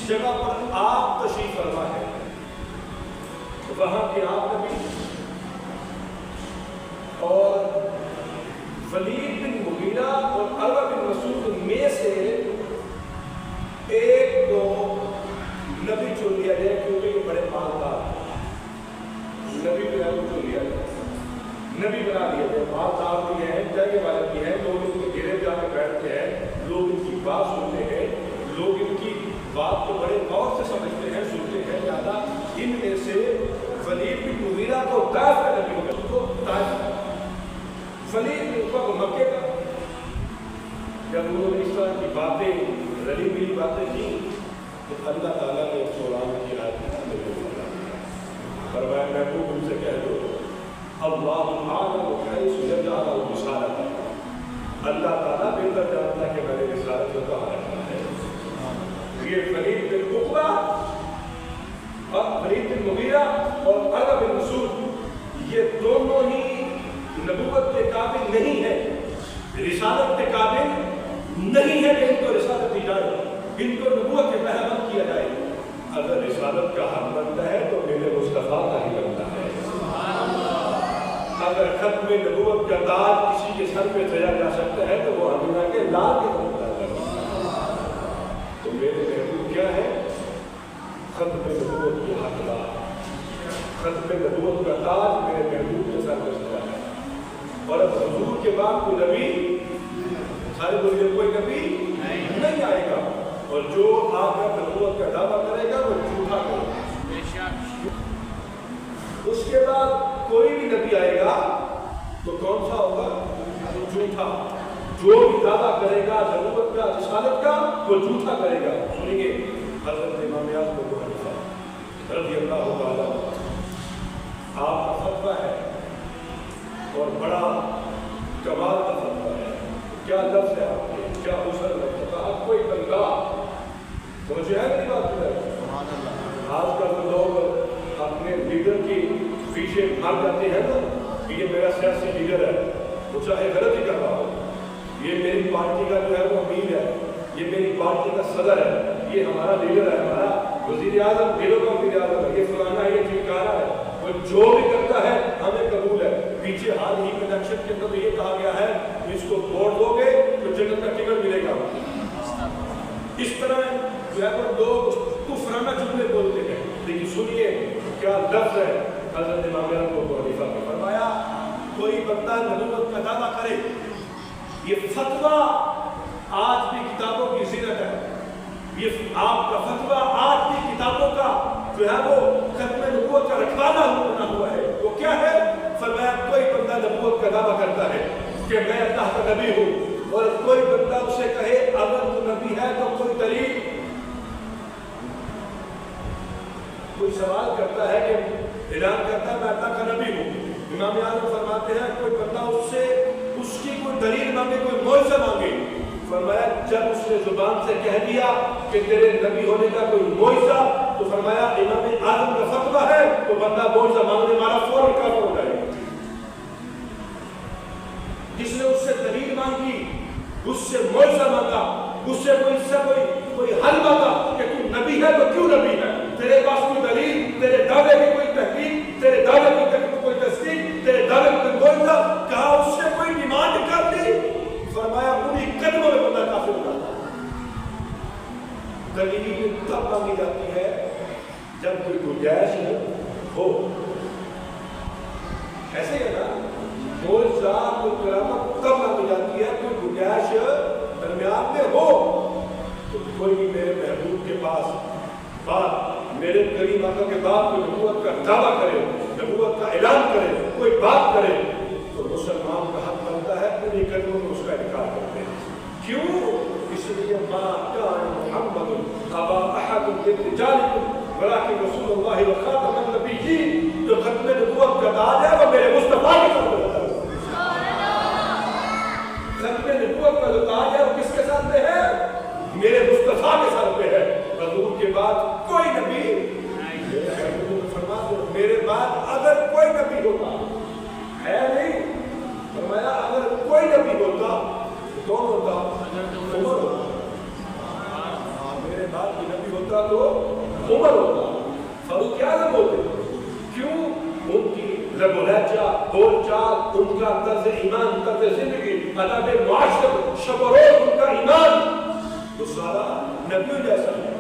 جس جگہ پر آپ تشریف فرما ہے وہاں کے آپ نبی اور ولید بن مغیرہ اور عروہ بن مسعود میں سے ایک کو نبی چن لیا جائے کیونکہ یہ بڑے مالدار نبی چن لیا جائے نبی بنا لیا جائے مالدار بھی ہیں جگہ والے بھی ہیں لوگ ان کے گھیرے جا کے بیٹھتے ہیں لوگ ان کی بات سنتے ہیں لوگ ان کی بات کو بڑے غور سے سمجھتے ہیں سنتے ہیں زیادہ ان میں سے ولید بن مغیرہ کو طائف کا نبی ہوگا اس کو طائف ولید بن عقبہ کو مکے کا جب انہوں نے اس طرح کی باتیں رلی ملی باتیں کی تو اللہ تعالیٰ نے قرآن کی آیت فرمایا محبوب ان سے کہہ دو اللہ اعلم حیث یجعل رسالتہ اللہ تعالیٰ بہتر جانتا ہے کہ میں نے رسالت کو کہاں رکھنا ہے یہ ولید بن عقبہ اور ولید بن مغیرہ اور عروہ بن مسعود یہ دونوں ہی نبوت کے قابل نہیں ہیں رسالت کے قابل نہیں ہے کہ ان کو رسالت دی جائے ان کو نبوت کے پیغام کیا جائے اگر رسالت کا حق بنتا ہے تو میرے مصطفیٰ کا ہی بنتا ہے اگر ختم نبوت کا تاج کسی کے سر پہ سجا جا سکتا ہے تو وہ آمینہ کے لال کے بنتا ہے تو میرے محبوب کیا ہے ختم نبوت کی حقدار ختم نبوت کا تاج میرے محبوب کے سر پہ سجا ہے اور اب حضور کے بعد کوئی نبی سارے بولے کوئی نبی نہیں آئے گا اور جو آپ کا نبوت کا دعویٰ کرے گا وہ جھوٹا کرے گا اس کے بعد کوئی بھی نبی آئے گا تو کون سا ہوگا جھوٹا جو بھی دعویٰ کرے گا نبوت کا رسالت کا وہ جھوٹا کرے گا سنیں گے حضرت امام اعظم ابو حنیفہ رضی اللہ تعالیٰ آپ کا فتویٰ ہے اور بڑا کمال کا فتویٰ ہے کیا لفظ ہے آپ کے کیا حسن ہے آپ کوئی بندہ سمجھے ہے میری بات ہے آج کل تو لوگ اپنے لیڈر کی پیچھے بھاگ جاتے ہیں نا کہ یہ میرا سیاسی لیڈر ہے وہ چاہے غلط ہی کر رہا ہو یہ میری پارٹی کا جو ہے وہ امیر ہے یہ میری پارٹی کا صدر ہے یہ ہمارا لیڈر ہے ہمارا وزیر اعظم دلوں کا وزیر اعظم ہے یہ فلانا ہے یہ ٹھکانا ہے وہ جو بھی کرتا ہے ہمیں قبول ہے پیچھے حال ہی میں الیکشن کے اندر یہ کہا گیا ہے اس کو ووٹ دو گے تو جنت کا ٹکٹ ملے گا اس طرح جو ہے وہ لوگ کفرانہ جملے بولتے ہیں لیکن سنیے کیا لفظ ہے حضرت امام ابو حنیفہ نے فرمایا کوئی بندہ نبوت کا دعویٰ کرے یہ فتویٰ آج بھی کتابوں کی زینت ہے یہ آپ کا فتویٰ آج بھی کتابوں کا جو ہے وہ ختم نبوت کا رکھوالا بنا ہوا ہے وہ کیا ہے فرمایا کوئی بندہ نبوت کا دعویٰ کرتا ہے کہ میں اللہ کا نبی ہوں اور کوئی بندہ اسے کہے اگر تو نبی ہے تو کوئی دلیل کوئی سوال کرتا ہے کہ اعلان کرتا ہے میں اللہ کا نبی ہوں امام اعظم فرماتے ہیں کوئی بندہ اس سے اس کی کوئی دلیل مانگے کوئی معجزہ مانگے فرمایا جب اس نے زبان سے کہہ دیا کہ تیرے نبی ہونے کا کوئی معجزہ تو فرمایا امام اعظم کا فتویٰ ہے تو بندہ معجزہ مانگنے والا فوراً کافر ہو جائے جس نے اس سے دلیل مانگی اس سے معجزہ مانگا اس سے کوئی حل مانگا کہ تو نبی ہے تو کیوں نبی ہے تیرے پاس کوئی دلیل تیرے دعوے کی کوئی تحقیق تیرے دعوے کی کوئی تصدیق تیرے دعوے کی کوئی معجزہ کہا اس سے کوئی ڈیمانڈ کر دی فرمایا انہی قدموں میں بندہ کافر ہو جاتا دلیل تب مانگی جاتی ہے جب کوئی گنجائش ہو ایسے ہی ہے نا معجزہ کوئی کرامت تب مانگی جاتی ہے کوئی گنجائش درمیان میں ہو تو کوئی بھی میرے محبوب کے پاس بات میرے کریم آقا کے بعد کوئی نبوت کا دعویٰ کرے نبوت کا اعلان کرے کوئی بات کرے تو مسلمان کا حق بنتا ہے انہی قدموں میں اس کا انکار کرتے ہیں کیوں اس لیے ما کان محمد ابا احد من رجالکم ولکن رسول اللہ وخاتم النبیین جو ختم نبوت کا تاج ہے وہ میرے مصطفیٰ کے ساتھ ہے ختم نبوت کا جو تاج ہے وہ کس کے ساتھ ہے میرے مصطفیٰ کے ساتھ پہ ہے حضور کے بعد کوئی نبی میرے بعد اگر کوئی نبی ہوتا ہے نہیں فرمایا اگر کوئی نبی ہوتا تو کون ہوتا عمر ہوتا میرے بعد کوئی نبی ہوتا ہوتا تو عمر ہوتا، فاروق اعظم ہوتے. کیوں؟ ان کی رگ و لہجہ، بول چال، ان کا طرز ایمان، طرز زندگی، ادب معاشرت، شب و روز ان کا ایمان تو سارا نبیوں جیسا ہے.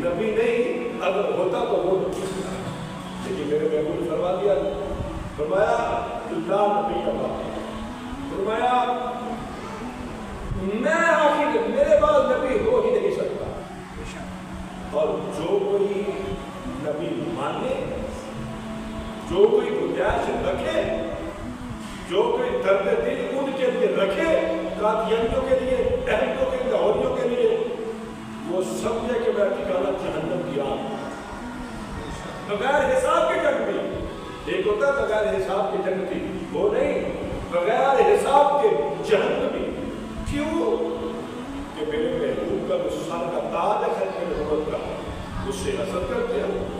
نبی نہیں، اگر ہوتا تو وہ لیکن میرے محبوب نے فرما دیا، فرمایا لا نبی کا بات، فرمایا میں آخر میرے بعد نبی ہو ہی نہیں سکتا. اور جو کوئی نبی مانے، جو کوئی گنجائش رکھے، جو کوئی درد دل ان کے لیے رکھے، قادیانیوں کے لیے، احمدیوں کے لیے، لاہوریوں کے لیے، وہ سمجھے کہ میں ٹھکانہ جہنم کی آگ. بغیر حساب کے جنتی، ایک ہوتا ہے بغیر حساب کے جنتی، وہ نہیں، بغیر حساب کے جہنمی. کیوں؟ کہ میرے محبوب کا سر کا تاج ہے، خیر نبوت کا، اس سے حسد کرتے ہیں.